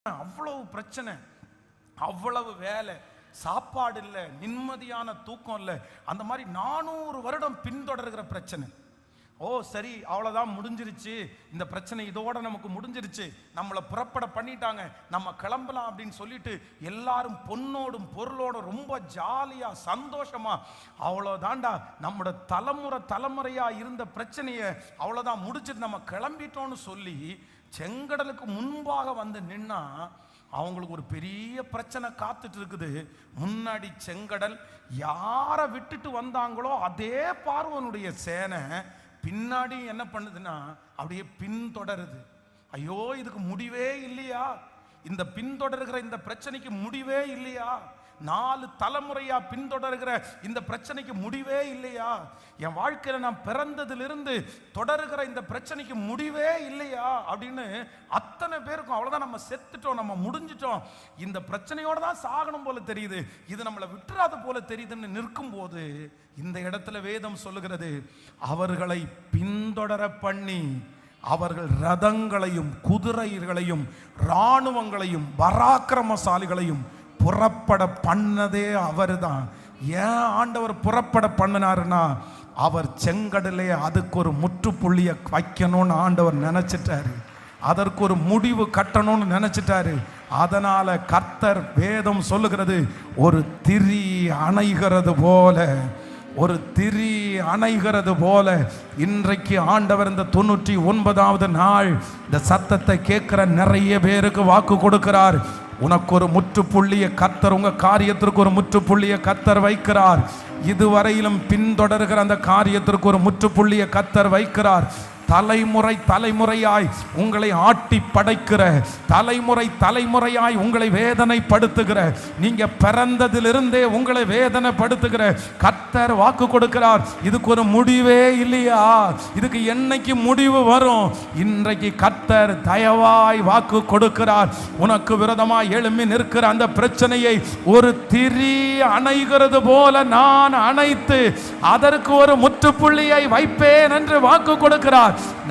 அவ்வளவு பிரச்சனை, அவ்வளவு வேலை, சாப்பாடு இல்லை, நிம்மதியான தூக்கம் இல்லை. அந்த மாதிரி 400 வருடம் பின்தொடர்கிற பிரச்சனை. ஓ சரி, அவ்வளோதான், முடிஞ்சிருச்சு, இந்த பிரச்சனை இதோட நமக்கு முடிஞ்சிருச்சு, நம்மளை புறப்பட பண்ணிட்டாங்க, நம்ம கிளம்பலாம் அப்படின்னு சொல்லிட்டு எல்லாரும் பொன்னோடும் பொருளோடும் ரொம்ப ஜாலியா சந்தோஷமா, அவ்வளோதான்டா நம்மளோட தலைமுறையா இருந்த பிரச்சனையை அவ்வளோதான் முடிச்சிட்டு நம்ம கிளம்பிட்டோம்னு சொல்லி செங்கடலுக்கு முன்பாக வந்து நின்னா அவங்களுக்கு ஒரு பெரிய பிரச்சனை காத்துட்டு இருக்குது. முன்னாடி செங்கடல், யாரை விட்டுட்டு வந்தாங்களோ அதே பார்வோனுடைய சேனை பின்னாடி என்ன பண்ணுதுன்னா அப்படியே பின்தொடருது. ஐயோ, இதுக்கு முடிவே இல்லையா? இந்த பின்தொடர்கிற இந்த பிரச்சனைக்கு முடிவே இல்லையா? 4 தலைமுறையா பின்தொடர்கிற இந்த பிரச்சனைக்கு முடிவே இல்லையா? என் வாழ்க்கையில நான் பிறந்ததிலிருந்து தொடர்கிற இந்த பிரச்சனைக்கு முடிவே இல்லையா அப்படின்னு அத்தனை பேருக்கும் அவ்வளவுதான், நம்ம செத்துட்டோம், நம்ம முடிஞ்சிட்டோம், இந்த பிரச்சனையோட தான் சாகணும் போல தெரியுது, இது நம்மளை விட்டுறாது போல தெரியுதுன்னு நிற்கும் போது இந்த இடத்துல வேதம் சொல்லுகிறது, அவர்களை பின்தொடர பண்ணி அவர்கள் ரதங்களையும் குதிரைகளையும் இராணுவங்களையும் பராக்கிரமசாலிகளையும் புறப்பட பண்ணதே அவர் தான். ஏன் ஆண்டவர் புறப்பட பண்ணினாருன்னா, அவர் செங்கடலே அதுக்கு ஒரு முற்றுப்புள்ளியை வைக்கணும்னு ஆண்டவர் நினைச்சிட்டாரு, அதற்கு ஒரு முடிவு கட்டணும்னு நினைச்சிட்டாரு. அதனால கர்த்தர், வேதம் சொல்லுகிறது, ஒரு திரி அணைகிறது போல, ஒரு திரி அணைகிறது போல இன்றைக்கு ஆண்டவர் இந்த 99வது நாள் இந்த சத்தத்தை கேட்கிற நிறைய பேருக்கு வாக்கு கொடுக்கிறார். உனக்கு ஒரு முற்றுப்புள்ளிய கர்த்தர், உங்க காரியத்திற்கு ஒரு முற்றுப்புள்ளிய கர்த்தர் வைக்கிறார். இதுவரையிலும் பின்தொடர்கிற அந்த காரியத்திற்கு ஒரு முற்றுப்புள்ளிய கர்த்தர் வைக்கிறார். தலைமுறையாய் உங்களை ஆட்டி படைக்கிற, தலைமுறையாய் உங்களை வேதனைப்படுத்துகிற, நீங்க பிறந்ததிலிருந்தே உங்களை வேதனைப்படுத்துகிற கர்த்தர் வாக்கு கொடுக்கிறார். இதுக்கு ஒரு முடிவே இல்லையா? இதுக்கு என்னைக்கு முடிவு வரும்? இன்றைக்கு கர்த்தர் தயவாய் வாக்கு கொடுக்கிறார். உனக்கு விரோதமாய் எழும்பி நிற்கிற அந்த பிரச்சனையை ஒரு திரி அணைகிறது போல நான் அணைத்து அதற்கு ஒரு முற்றுப்புள்ளியை வைப்பேன் என்று வாக்கு கொடுக்கிறார்.